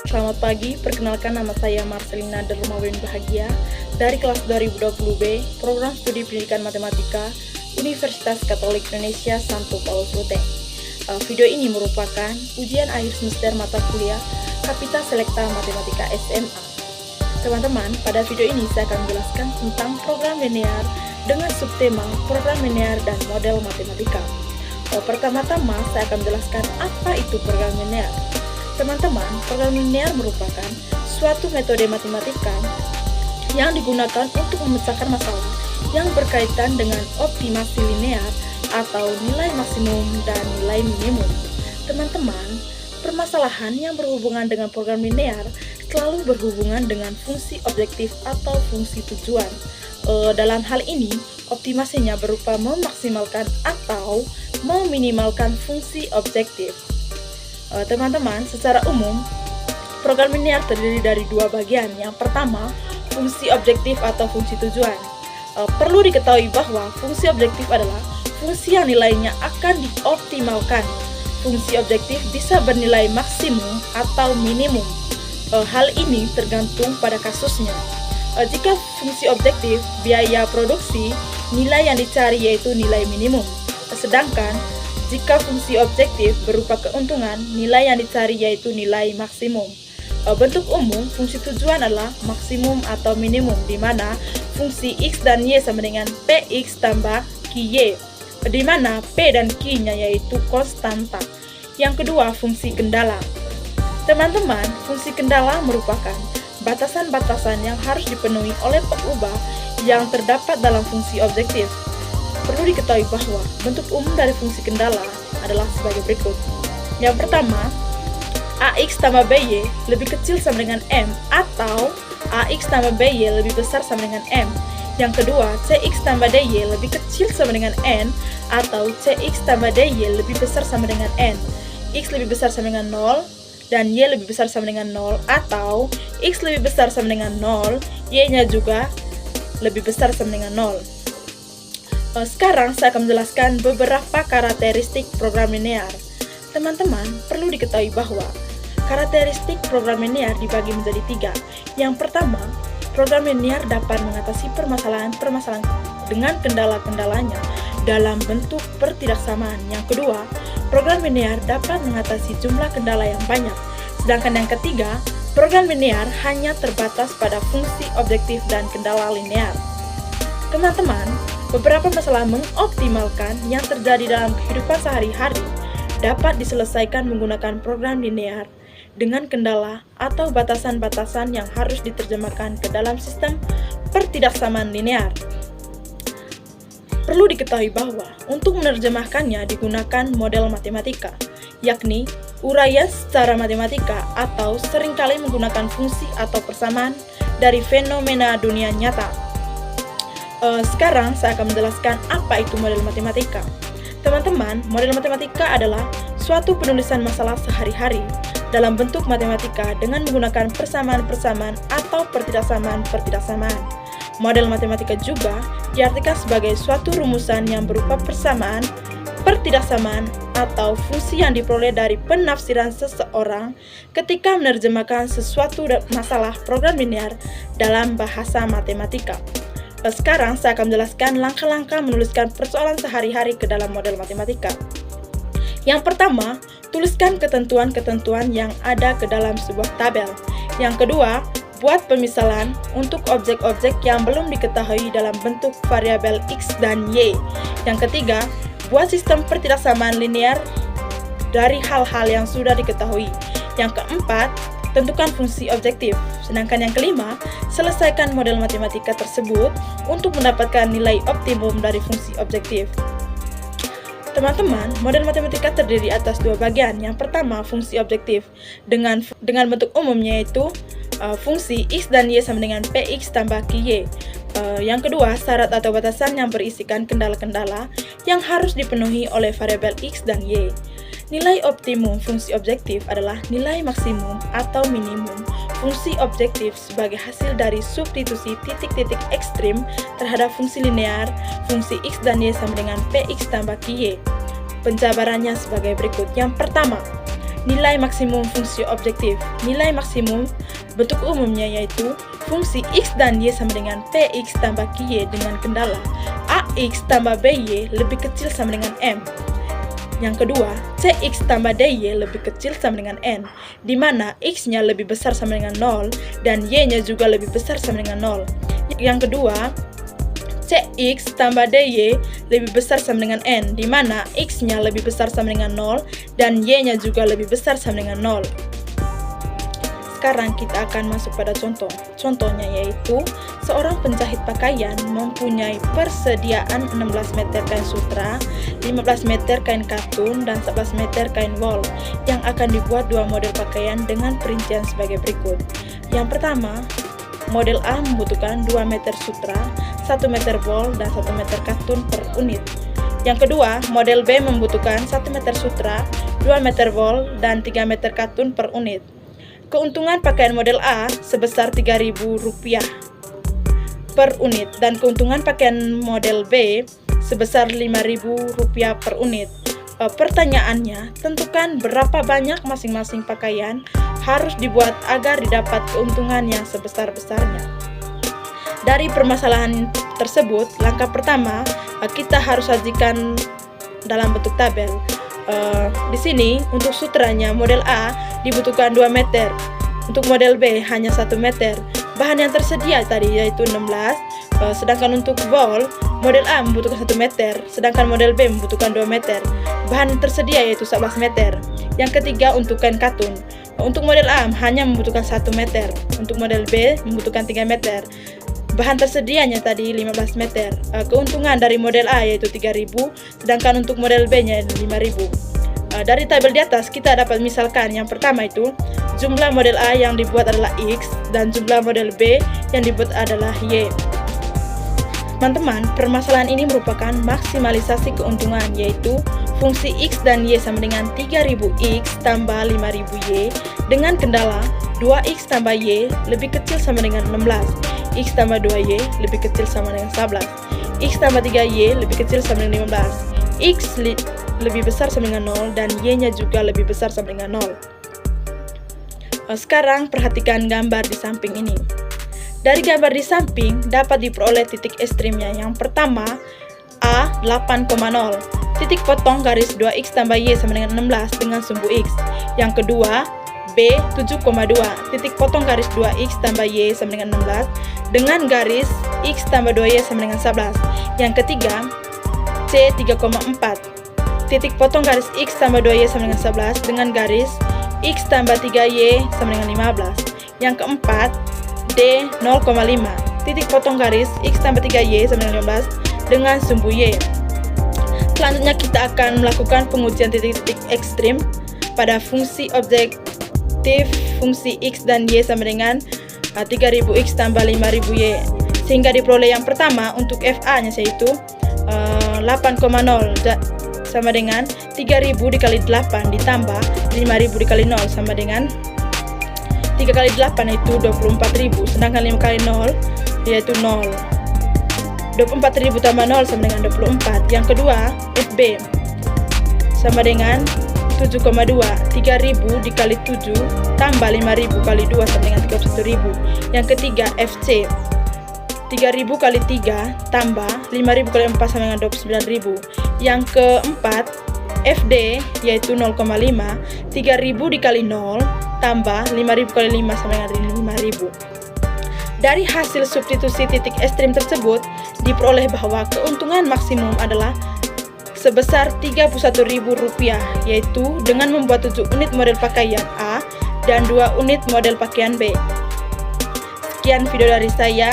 Selamat pagi, perkenalkan nama saya Marcelina Dermawan Bahagia dari kelas 2020B, Program Studi Pendidikan Matematika, Universitas Katolik Indonesia Santo Paulus Ruteng. Video ini merupakan ujian akhir semester mata kuliah Kapita Selekta Matematika SMA. Teman-teman, pada video ini saya akan menjelaskan tentang program linear dengan subtema program linear dan model matematika. Pertama-tama saya akan menjelaskan apa itu program linear. Teman-teman, program linear merupakan suatu metode matematika yang digunakan untuk memecahkan masalah yang berkaitan dengan optimasi linear atau nilai maksimum dan nilai minimum. Teman-teman, permasalahan yang berhubungan dengan program linear selalu berhubungan dengan fungsi objektif atau fungsi tujuan. Dalam hal ini, optimasinya berupa memaksimalkan atau meminimalkan fungsi objektif. Teman-teman, secara umum, program linear terdiri dari dua bagian. Yang pertama, fungsi objektif atau fungsi tujuan. Perlu diketahui bahwa fungsi objektif adalah fungsi yang nilainya akan dioptimalkan. Fungsi objektif bisa bernilai maksimum atau minimum. Hal ini tergantung pada kasusnya. Jika fungsi objektif, biaya produksi, nilai yang dicari yaitu nilai minimum. Sedangkan jika fungsi objektif berupa keuntungan, nilai yang dicari yaitu nilai maksimum. Bentuk umum fungsi tujuan adalah maksimum atau minimum, di mana fungsi X dan Y sama dengan Px tambah Qy, di mana P dan Q-nya yaitu konstanta. Yang kedua, fungsi kendala. Teman-teman, fungsi kendala merupakan batasan-batasan yang harus dipenuhi oleh pengubah yang terdapat dalam fungsi objektif. Perlu diketahui bahwa bentuk umum dari fungsi kendala adalah sebagai berikut. Yang pertama, AX tambah BY lebih kecil sama dengan M, atau AX tambah BY lebih besar sama dengan M. Yang kedua, CX tambah DY lebih kecil sama dengan N, atau CX tambah DY lebih besar sama dengan N. X lebih besar sama dengan 0, dan Y lebih besar sama dengan 0, atau X lebih besar sama dengan 0, Y-nya juga lebih besar sama dengan 0. Sekarang saya akan menjelaskan beberapa karakteristik program linear. Teman-teman, perlu diketahui bahwa karakteristik program linear dibagi menjadi 3. Yang pertama, program linear dapat mengatasi permasalahan-permasalahan dengan kendala-kendalanya dalam bentuk pertidaksamaan. Yang kedua, program linear dapat mengatasi jumlah kendala yang banyak. Sedangkan yang ketiga, program linear hanya terbatas pada fungsi objektif dan kendala linear. Teman-teman, beberapa masalah mengoptimalkan yang terjadi dalam kehidupan sehari-hari dapat diselesaikan menggunakan program linear dengan kendala atau batasan-batasan yang harus diterjemahkan ke dalam sistem pertidaksamaan linear. Perlu diketahui bahwa untuk menerjemahkannya digunakan model matematika, yakni uraian secara matematika atau seringkali menggunakan fungsi atau persamaan dari fenomena dunia nyata. Sekarang saya akan menjelaskan apa itu model matematika. Teman-teman, model matematika adalah suatu penulisan masalah sehari-hari dalam bentuk matematika dengan menggunakan persamaan-persamaan atau pertidaksamaan-pertidaksamaan. Model matematika juga diartikan sebagai suatu rumusan yang berupa persamaan, pertidaksamaan, atau fungsi yang diperoleh dari penafsiran seseorang ketika menerjemahkan sesuatu masalah program linear dalam bahasa matematika. Sekarang saya akan menjelaskan langkah-langkah menuliskan persoalan sehari-hari ke dalam model matematika. Yang pertama, tuliskan ketentuan-ketentuan yang ada ke dalam sebuah tabel. Yang kedua, buat pemisalan untuk objek-objek yang belum diketahui dalam bentuk variabel X dan Y. Yang ketiga, buat sistem pertidaksamaan linear dari hal-hal yang sudah diketahui. Yang keempat, tentukan fungsi objektif. Sedangkan yang kelima, selesaikan model matematika tersebut untuk mendapatkan nilai optimum dari fungsi objektif. Teman-teman, model matematika terdiri atas dua bagian. Yang pertama, fungsi objektif dengan bentuk umumnya yaitu fungsi X dan Y sama dengan Px tambah Qy. Yang kedua, syarat atau batasan yang berisikan kendala-kendala yang harus dipenuhi oleh variabel X dan Y. Nilai optimum fungsi objektif adalah nilai maksimum atau minimum fungsi objektif sebagai hasil dari substitusi titik-titik ekstrim terhadap fungsi linear, fungsi X dan Y sama dengan Px tambah Qy. Penjabarannya sebagai berikut. Yang pertama, nilai maksimum fungsi objektif. Nilai maksimum bentuk umumnya yaitu fungsi X dan Y sama dengan Px tambah Qy dengan kendala Ax tambah By lebih kecil sama dengan M. Yang kedua, Cx tambah Dy lebih kecil sama dengan N, di mana X-nya lebih besar sama dengan 0 dan Y-nya juga lebih besar sama dengan 0. Yang kedua, Cx tambah Dy lebih besar sama dengan N, di mana X-nya lebih besar sama dengan 0 dan Y-nya juga lebih besar sama dengan 0. Sekarang kita akan masuk pada contoh. Contohnya yaitu seorang penjahit pakaian mempunyai persediaan 16 meter kain sutra, 15 meter kain katun, dan 11 meter kain wol yang akan dibuat dua model pakaian dengan perincian sebagai berikut. Yang pertama, model A membutuhkan 2 meter sutra, 1 meter wol, dan 1 meter katun per unit. Yang kedua, model B membutuhkan 1 meter sutra, 2 meter wol, dan 3 meter katun per unit. Keuntungan pakaian model A sebesar Rp3.000 per unit dan keuntungan pakaian model B sebesar Rp5.000 per unit. Pertanyaannya, tentukan berapa banyak masing-masing pakaian harus dibuat agar didapat keuntungan yang sebesar-besarnya. Dari permasalahan tersebut, langkah pertama kita harus sajikan dalam bentuk tabel. Di sini untuk sutranya model A dibutuhkan 2 meter, untuk model B hanya 1 meter. Bahan yang tersedia tadi yaitu 16, sedangkan untuk wol model A membutuhkan 1 meter, sedangkan model B membutuhkan 2 meter. Bahan yang tersedia yaitu 11 meter. Yang ketiga untuk kain katun. Untuk model A hanya membutuhkan 1 meter, untuk model B membutuhkan 3 meter. Bahan tersedianya tadi 15 meter. Keuntungan dari model A yaitu 3.000, sedangkan untuk model B-nya 5.000. Dari tabel di atas kita dapat misalkan yang pertama itu jumlah model A yang dibuat adalah X dan jumlah model B yang dibuat adalah Y. Teman-teman, permasalahan ini merupakan maksimalisasi keuntungan yaitu fungsi X dan Y sama dengan 3.000X tambah 5.000Y dengan kendala 2X tambah Y lebih kecil sama dengan 16. X tambah 2Y lebih kecil sama dengan 11. X tambah 3Y lebih kecil sama dengan 15. X lebih besar sama dengan 0 dan Y-nya juga lebih besar sama dengan 0. Sekarang perhatikan gambar di samping ini. Dari gambar di samping dapat diperoleh titik ekstrimnya. Yang pertama, A 8,0. Titik potong garis 2X tambah Y sama dengan 16 dengan sumbu X. Yang kedua, B 7,2. Titik potong garis 2X tambah Y sama dengan 16 dengan garis X tambah 2Y sama dengan 11. Yang ketiga, C 3,4. Titik potong garis X tambah 2Y sama dengan 11 dengan garis X tambah 3Y sama dengan 15. Yang keempat, D 0,5. Titik potong garis X tambah 3Y sama dengan 15 dengan sumbu Y. Selanjutnya kita akan melakukan pengujian titik-titik ekstrim pada fungsi objektif fungsi X dan Y sama dengan 3.000X tambah 5.000Y, sehingga diperoleh yang pertama untuk FA-nya yaitu 8,0 sama dengan 3.000 dikali 8 ditambah 5.000 dikali 0 sama dengan 3 kali 8 itu 24.000, sedangkan 5 kali 0 yaitu 0. 24.000 tambah 0 sama dengan 24. Yang kedua, FB sama dengan 7,2. 3.000 dikali 7 tambah 5.000 kali 2 sama dengan 31.000. Yang ketiga, FC 3.000 kali 3 tambah 5.000 kali 4 sama dengan 29.000. Yang keempat, FD yaitu 0,5. 3.000 dikali 0 tambah 5.000 kali 5 sama dengan 5.000. Dari hasil substitusi titik ekstrim tersebut diperoleh bahwa keuntungan maksimum adalah sebesar Rp31.000, yaitu dengan membuat 7 unit model pakaian A dan 2 unit model pakaian B. Sekian video dari saya.